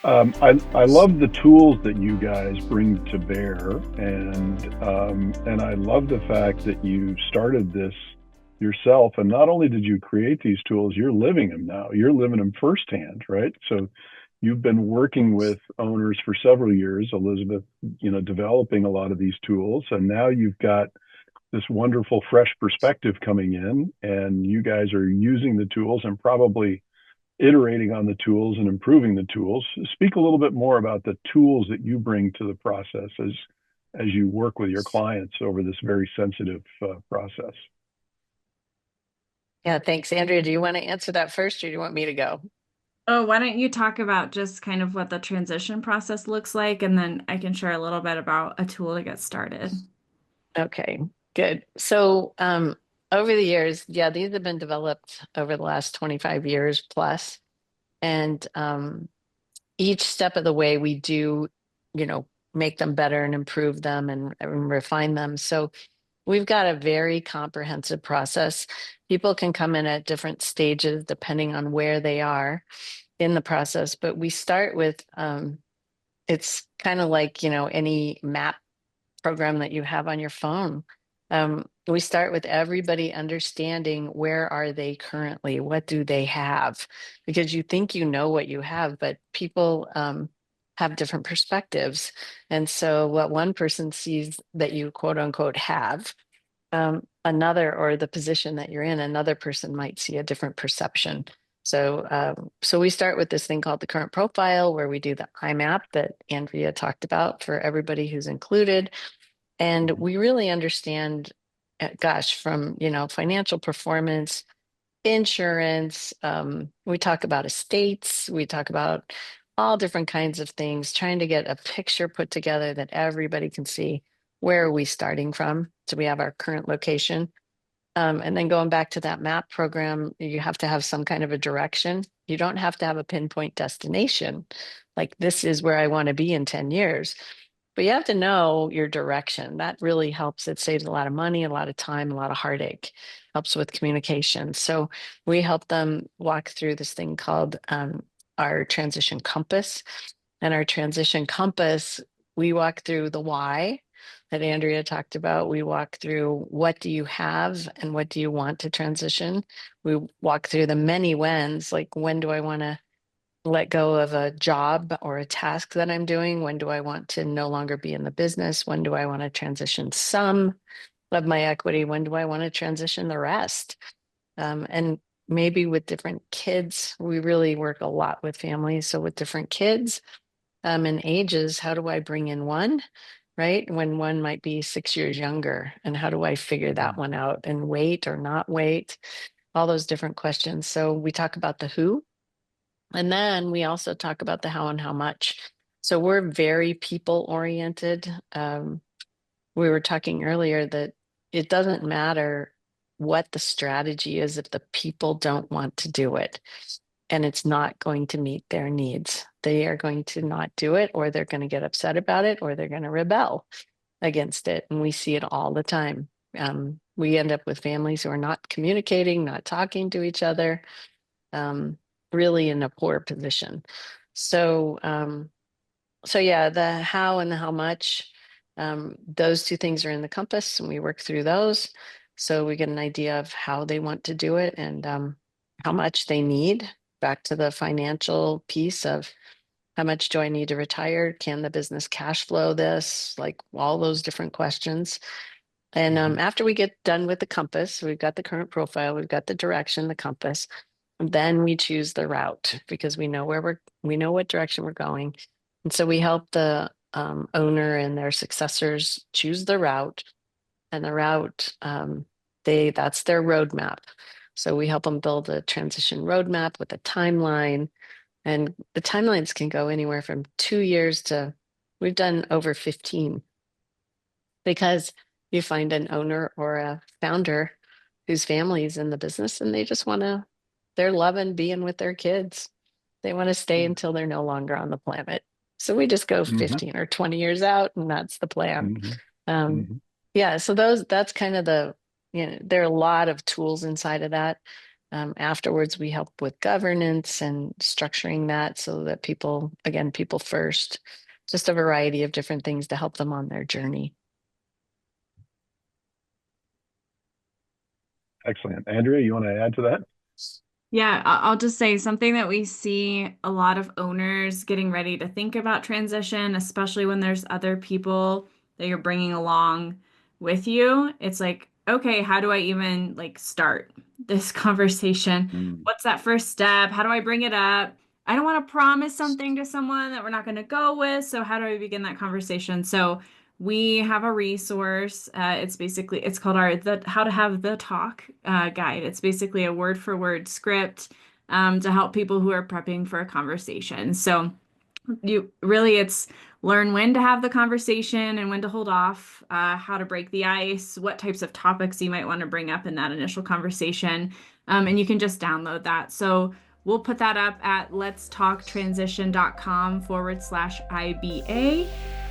I love the tools that you guys bring to bear, and I love the fact that you started this yourself. And not only did you create these tools, you're living them now. You're living them firsthand, right? So you've been working with owners for several years, Elizabeth, developing a lot of these tools, and now you've got this wonderful fresh perspective coming in, and you guys are using the tools and probably iterating on the tools and improving the tools. Speak a little bit more about the tools that you bring to the process as you work with your clients over this very sensitive process. Yeah, thanks. Andrea, do you want to answer that first or do you want me to go? Oh, why don't you talk about just kind of what the transition process looks like, and then I can share a little bit about a tool to get started. Okay, good. So, over the years, yeah, these have been developed over the last 25 years plus. And each step of the way we do, make them better and improve them and refine them. So we've got a very comprehensive process. People can come in at different stages depending on where they are in the process, but we start with it's kind of like, any map program that you have on your phone. We start with everybody understanding where are they currently, what do they have, because you think you know what you have, but people have different perspectives. And so what one person sees that you quote unquote have, another, or the position that you're in, another person might see a different perception. So we start with this thing called the current profile, where we do the IMAP that Andrea talked about for everybody who's included. And we really understand, gosh, from, financial performance, insurance, we talk about estates, we talk about all different kinds of things, trying to get a picture put together that everybody can see where are we starting from. So we have our current location. And then going back to that map program, you have to have some kind of a direction. You don't have to have a pinpoint destination. Like, this is where I want to be in 10 years. But you have to know your direction. That really helps. It saves a lot of money, a lot of time, a lot of heartache, helps with communication. So we help them walk through this thing called our transition compass. And our transition compass, we walk through the why that Andrea talked about. We walk through what do you have and what do you want to transition. We walk through the many whens, like when do I want to let go of a job or a task that I'm doing? When do I want to no longer be in the business? When do I want to transition some of my equity? When do I want to transition the rest? And maybe with different kids, we really work a lot with families. So with different kids and ages, how do I bring in one, right? When one might be 6 years younger, and how do I figure that one out and wait or not wait? All those different questions. So we talk about the who, and then we also talk about the how and how much. So we're very people oriented. We were talking earlier that it doesn't matter what the strategy is if the people don't want to do it and it's not going to meet their needs. They are going to not do it, or they're going to get upset about it, or they're going to rebel against it. And we see it all the time. We end up with families who are not communicating, not talking to each other, um, really in a poor position. So, so yeah, the how and the how much, those two things are in the compass, and we work through those. So we get an idea of how they want to do it and how much they need. Back to the financial piece of how much do I need to retire? Can the business cash flow this? Like all those different questions. And after we get done with the compass, we've got the current profile, we've got the direction, the compass. Then we choose the route because we know we know what direction we're going. And so we help the owner and their successors choose the route, and the route, that's their roadmap. So we help them build a transition roadmap with a timeline, and the timelines can go anywhere from 2 years to, we've done over 15, because you find an owner or a founder whose family is in the business and they just want to, they're loving being with their kids. They want to stay until they're no longer on the planet. So we just go Mm-hmm. 15 or 20 years out, and that's the plan. Mm-hmm. Um, Mm-hmm. yeah, so that's kind of the, there are a lot of tools inside of that. Afterwards, we help with governance and structuring that so that people first, just a variety of different things to help them on their journey. Excellent. Andrea, you want to add to that? Yeah, I'll just say something that we see a lot of owners getting ready to think about transition, especially when there's other people that you're bringing along with you. It's like, okay, how do I even like start this conversation? Mm. What's that first step? How do I bring it up? I don't want to promise something to someone that we're not going to go with. So how do I begin that conversation? So we have a resource. It's called the How to Have the Talk guide. It's basically a word for word script to help people who are prepping for a conversation. So it's learn when to have the conversation and when to hold off, how to break the ice, what types of topics you might want to bring up in that initial conversation. And you can just download that. So we'll put that up at letstalktransition.com/IBA.